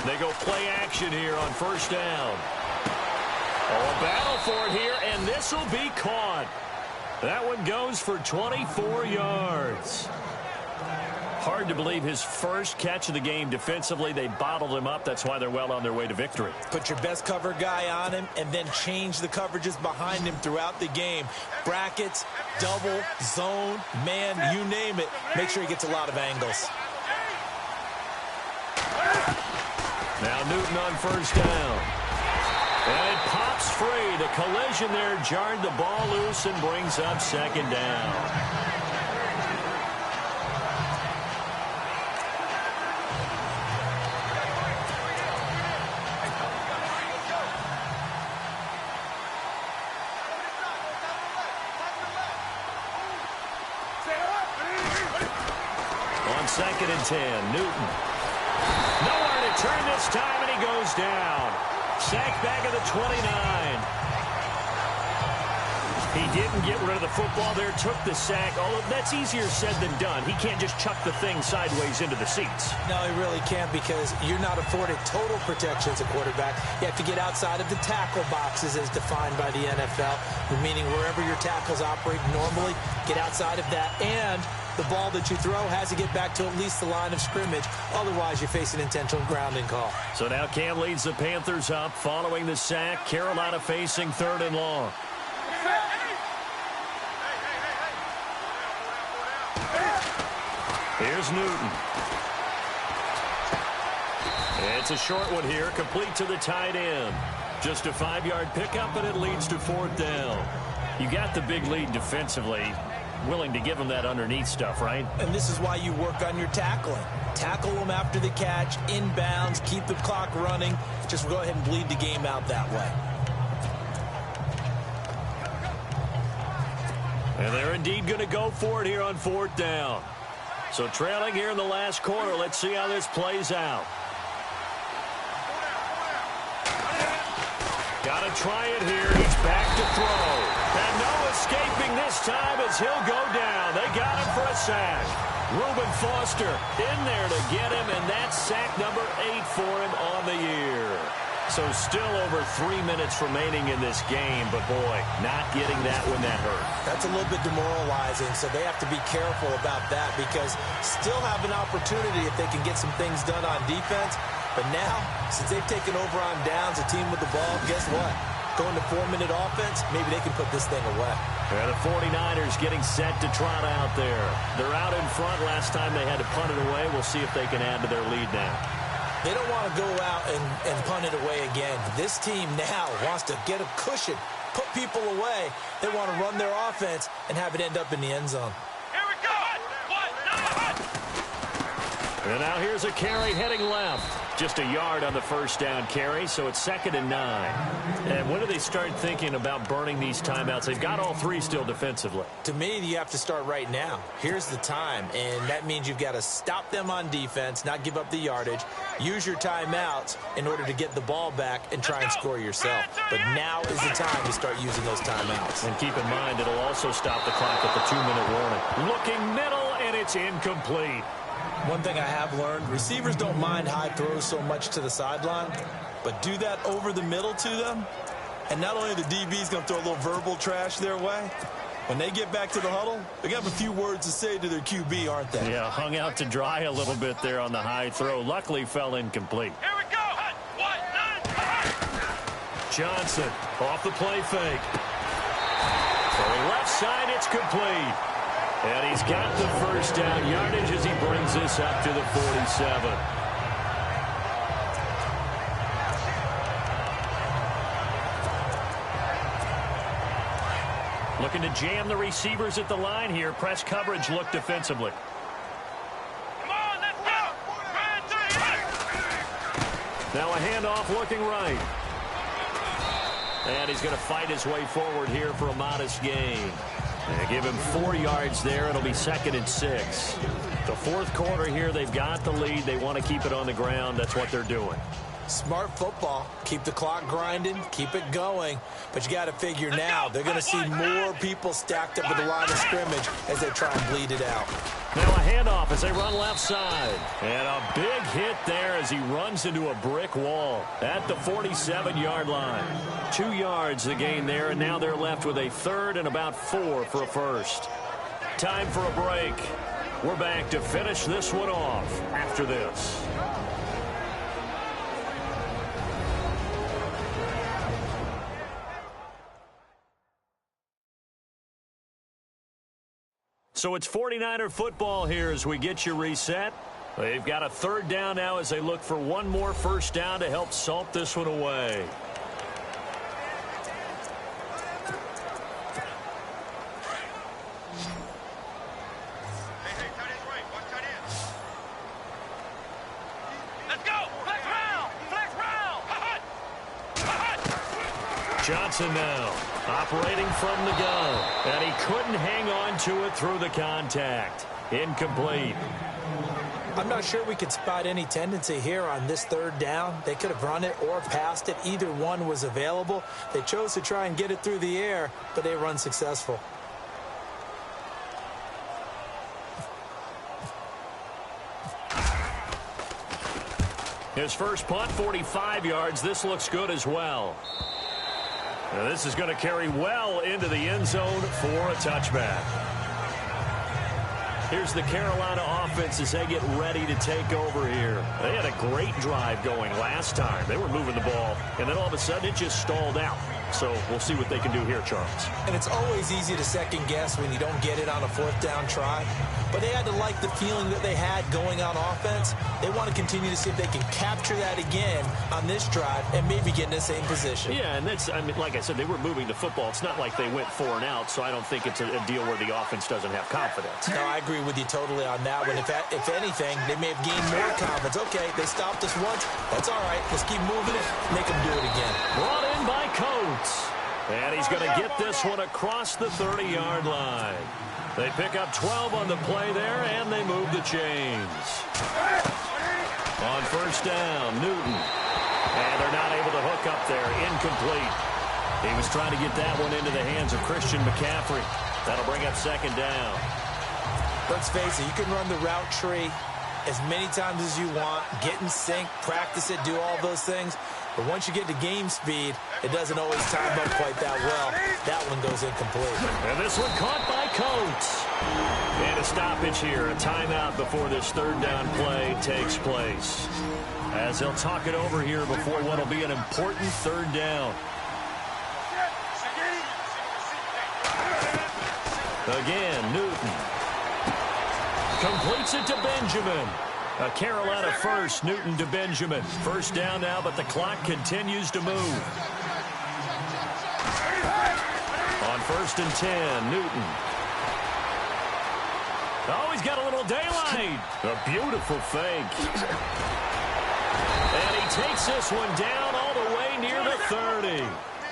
Speaker 2: They go play action here on first down. Oh, a battle for it here, and this will be caught. That one goes for 24 yards. Hard to believe his first catch of the game defensively. They bottled him up. That's why they're well on their way to victory.
Speaker 3: Put your best cover guy on him and then change the coverages behind him throughout the game. Brackets, double, zone, man, you name it. Make sure he gets a lot of angles.
Speaker 2: Now Newton on first down. And it pops free. The collision there jarred the ball loose and brings up second down. Second and 10, Newton. Nowhere to turn this time, and he goes down. Sacked back at the 29. He didn't get rid of the football there, took the sack. Although that's easier said than done. He can't just chuck the thing sideways into the seats.
Speaker 3: No, he really can't, because you're not afforded total protection as a quarterback. You have to get outside of the tackle boxes as defined by the NFL, meaning wherever your tackles operate normally, get outside of that, and the ball that you throw has to get back to at least the line of scrimmage. Otherwise, you face an intentional grounding call. So
Speaker 2: now Cam leads the Panthers up following the sack. Carolina facing third and long. Here's Newton. It's a short one here, complete to the tight end. Just a 5-yard pickup, and it leads to fourth down. You got the big lead defensively. Willing to give them that underneath stuff, right?
Speaker 3: And this is why you work on your tackling. Tackle them after the catch, inbounds, keep the clock running. Just go ahead and bleed the game out that way.
Speaker 2: And they're indeed going to go for it here on fourth down. So trailing here in the last quarter. Let's see how this plays out. Got to try it here. He's back to throw. And no escaping this time as he'll go down. They got him for a sack. Reuben Foster in there to get him, and that's sack number 8 for him on the year. So still over 3 minutes remaining in this game, but boy, not getting that when that hurt.
Speaker 3: That's a little bit demoralizing, so they have to be careful about that, because still have an opportunity if they can get some things done on defense. But now, since they've taken over on downs, a team with the ball, guess what? Going to 4-minute offense, maybe they can put this thing away.
Speaker 2: Yeah, the 49ers getting set to trot out there. They're out in front. Last time they had to punt it away. We'll see if they can add to their lead now.
Speaker 3: They don't want to go out and punt it away again. This team now wants to get a cushion, put people away. They want to run their offense and have it end up in the end zone.
Speaker 5: Here we go.
Speaker 2: And now here's a carry heading left. Just a yard on the first down carry, so it's 2nd and 9. And when do they start thinking about burning these timeouts? They've got all 3 still defensively.
Speaker 3: To me, you have to start right now. Here's the time, and that means you've got to stop them on defense, not give up the yardage, use your timeouts in order to get the ball back and try and score yourself. But now is the time to start using those timeouts.
Speaker 2: And keep in mind, it'll also stop the clock at the 2-minute warning. Looking middle, and it's incomplete.
Speaker 3: One thing I have learned, receivers don't mind high throws so much to the sideline, but do that over the middle to them, and not only the DB's going to throw a little verbal trash their way, when they get back to the huddle, they have a few words to say to their QB, aren't they?
Speaker 2: Yeah, hung out to dry a little bit there on the high throw. Luckily, fell incomplete.
Speaker 5: Here we go.
Speaker 2: Johnson off the play fake. For the left side, it's complete. And he's got the first down yardage as he brings this up to the 47. Looking to jam the receivers at the line here. Press coverage look defensively.
Speaker 5: Come on, let's go.
Speaker 2: Now a handoff looking right. And he's going to fight his way forward here for a modest gain. They give him 4 yards there. It'll be 2nd and 6. The fourth quarter here, they've got the lead. They want to keep it on the ground. That's what they're doing.
Speaker 3: Smart football. Keep the clock grinding. Keep it going. But you got to figure now they're going to see more people stacked up at the line of scrimmage as they try and bleed it out.
Speaker 2: Now a handoff as they run left side. And a big hit there as he runs into a brick wall at the 47-yard line. 2 yards the gain there, and now they're left with a 3rd and about 4 for a first. Time for a break. We're back to finish this one off after this. So it's 49er football here as we get you reset. They've got a 3rd down now as they look for one more first down to help salt this one away.
Speaker 5: Let's go. Flex round. Flex round.
Speaker 2: Johnson now operating from the gun, and he couldn't hang on to it through the contact. Incomplete.
Speaker 3: I'm not sure we could spot any tendency here on this 3rd down. They could have run it or passed it. Either one was available. They chose to try and get it through the air, but they were unsuccessful.
Speaker 2: His first punt, 45 yards. This looks good as well. Now this is going to carry well into the end zone for a touchback. Here's the Carolina offense as they get ready to take over here. They had a great drive going last time. They were moving the ball, and then all of a sudden it just stalled out. So we'll see what they can do here, Charles.
Speaker 3: And it's always easy to second guess when you don't get it on a 4th down try. But they had to like the feeling that they had going on offense. They want to continue to see if they can capture that again on this drive and maybe get in the same position.
Speaker 2: Yeah, and that's, I mean, like I said, they were moving the football. It's not like they went 4 and out, so I don't think it's a deal where the offense doesn't have confidence.
Speaker 3: No, I agree with you totally on that one. If anything, they may have gained more confidence. Okay, they stopped us once. That's all right. Let's keep moving it. Make them do it again.
Speaker 2: Brought in by Coates. And he's going to get this one across the 30-yard line. They pick up 12 on the play there, and they move the chains. On first down, Newton. And they're not able to hook up there. Incomplete. He was trying to get that one into the hands of Christian McCaffrey. That'll bring up 2nd down.
Speaker 3: Let's face it, you can run the route tree as many times as you want, get in sync, practice it, do all those things. But once you get to game speed, it doesn't always time up quite that well. That one goes incomplete.
Speaker 2: And this one caught by Coates. And a stoppage here, a timeout before this 3rd down play takes place. As they'll talk it over here before what will be an important 3rd down. Again, Newton. Completes it to Benjamin. A Carolina first, Newton to Benjamin. First down now, but the clock continues to move. On 1st and 10, Newton. Oh, he's got a little daylight. A beautiful fake. takes this one down all the way near the 30.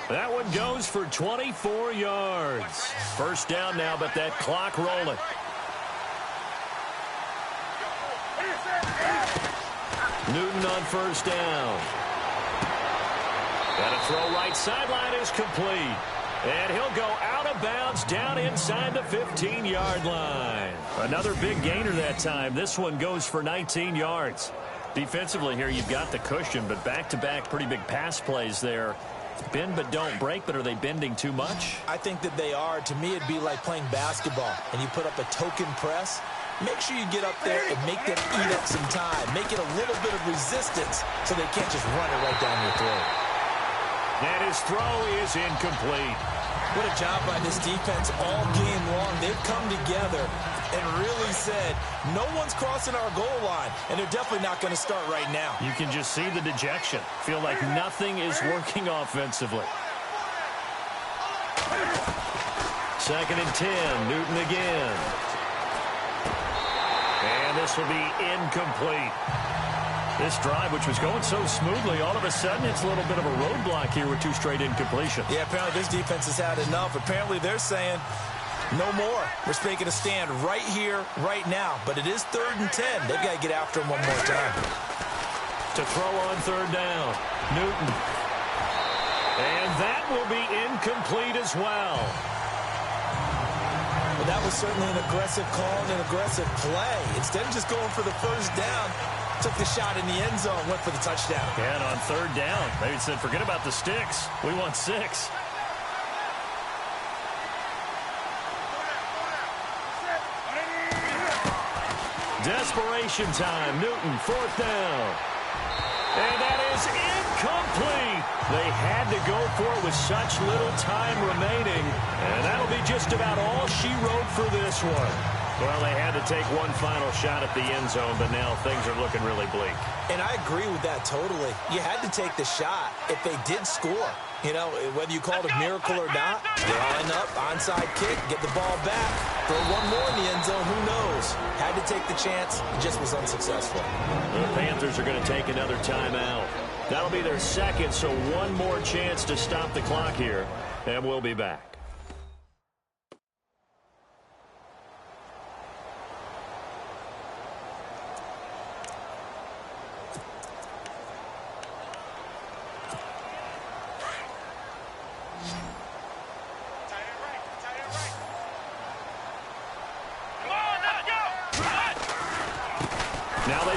Speaker 2: That one goes for 24 yards. First down now, but that clock rolling. Newton on first down. And a throw right sideline is complete. And he'll go out of bounds down inside the 15-yard line. Another big gainer that time. This one goes for 19 yards. Defensively here, you've got the cushion, but back-to-back pretty big pass plays there. Bend but don't break, but are they bending too much?
Speaker 3: I think that they are. To me, it'd be like playing basketball, and you put up a token press. Make sure you get up there and make them eat up some time. Make it a little bit of resistance so they can't just run it right down your throat.
Speaker 2: And his throw is incomplete.
Speaker 3: What a job by this defense all game long. They've come together and really said, no one's crossing our goal line, and they're definitely not going to start right now.
Speaker 2: You can just see the dejection. Feel like nothing is working offensively. 2nd and 10. Newton again. And this will be incomplete. This drive, which was going so smoothly, all of a sudden it's a little bit of a roadblock here with 2 straight incompletions.
Speaker 3: Yeah, apparently this defense has had enough. Apparently they're saying, no more. We're making a stand right here, right now. But it is 3rd and 10. They've got to get after him one more time.
Speaker 2: To throw on 3rd down, Newton. And that will be incomplete as well.
Speaker 3: Well, that was certainly an aggressive call and an aggressive play. Instead of just going for the first down, took the shot in the end zone, went for the touchdown.
Speaker 2: And on 3rd down, they said, forget about the sticks. We want 6. Desperation time. Newton, 4th down. And that is incomplete. They had to go for it with such little time remaining. And that'll be just about all she wrote for this one. Well, they had to take one final shot at the end zone, but now things are looking really bleak.
Speaker 3: And I agree with that totally. You had to take the shot if they did score. You know, whether you call it a miracle or not, you're line up, onside kick, get the ball back, throw one more in the end zone, who knows? Had to take the chance, it just was unsuccessful.
Speaker 2: The Panthers are going to take another timeout. That'll be their 2nd, so one more chance to stop the clock here, and we'll be back.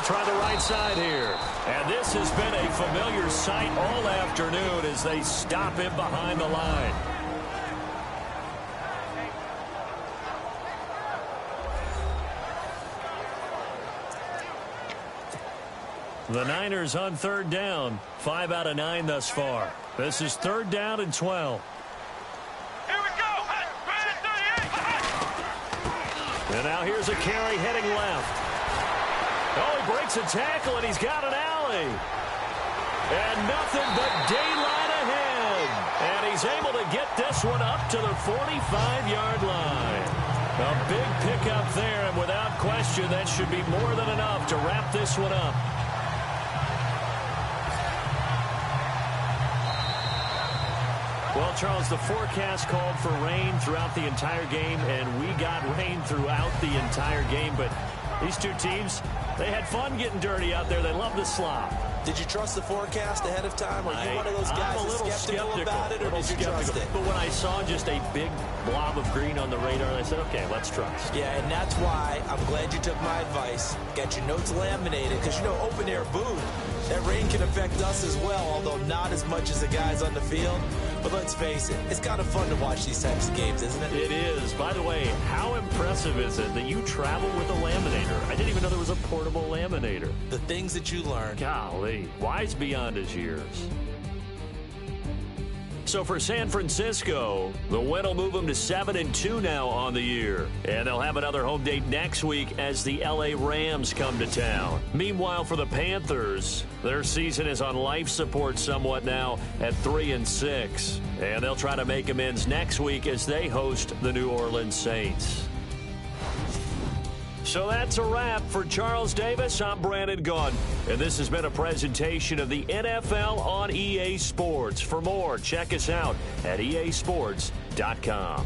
Speaker 2: Try the right side here. And this has been a familiar sight all afternoon as they stop him behind the line. The Niners on 3rd down. 5 out of 9 thus far. This is 3rd down and 12.
Speaker 5: Here we go.
Speaker 2: And now here's a carry heading left. Oh, he breaks a tackle, and he's got an alley. And nothing but daylight ahead. And he's able to get this one up to the 45-yard line. A big pickup there, and without question, that should be more than enough to wrap this one up. Well, Charles, the forecast called for rain throughout the entire game, and we got rain throughout the entire game, but these two teams, they had fun getting dirty out there. They love the slop.
Speaker 3: Did you trust the forecast ahead of time? Are you one of those guys that's skeptical about it, or did you trust it?
Speaker 2: But when I saw just a big blob of green on the radar, I said, okay, let's trust.
Speaker 3: Yeah, and that's why I'm glad you took my advice. Got your notes laminated, because, you know, open-air boot, that rain can affect us as well, although not as much as the guys on the field. But let's face it, it's kind of fun to watch these types of games, isn't it?
Speaker 2: It is. By the way, how impressive is it that you travel with a laminator? I didn't even know there was a portable laminator.
Speaker 3: The things that you learn.
Speaker 2: Golly, wise beyond his years. So for San Francisco, the win will move them to 7-2 now on the year. And they'll have another home date next week as the LA Rams come to town. Meanwhile, for the Panthers, their season is on life support somewhat now at 3-6. And they'll try to make amends next week as they host the New Orleans Saints. So that's a wrap for Charles Davis. I'm Brandon Gaudin, and this has been a presentation of the NFL on EA Sports. For more, check us out at easports.com.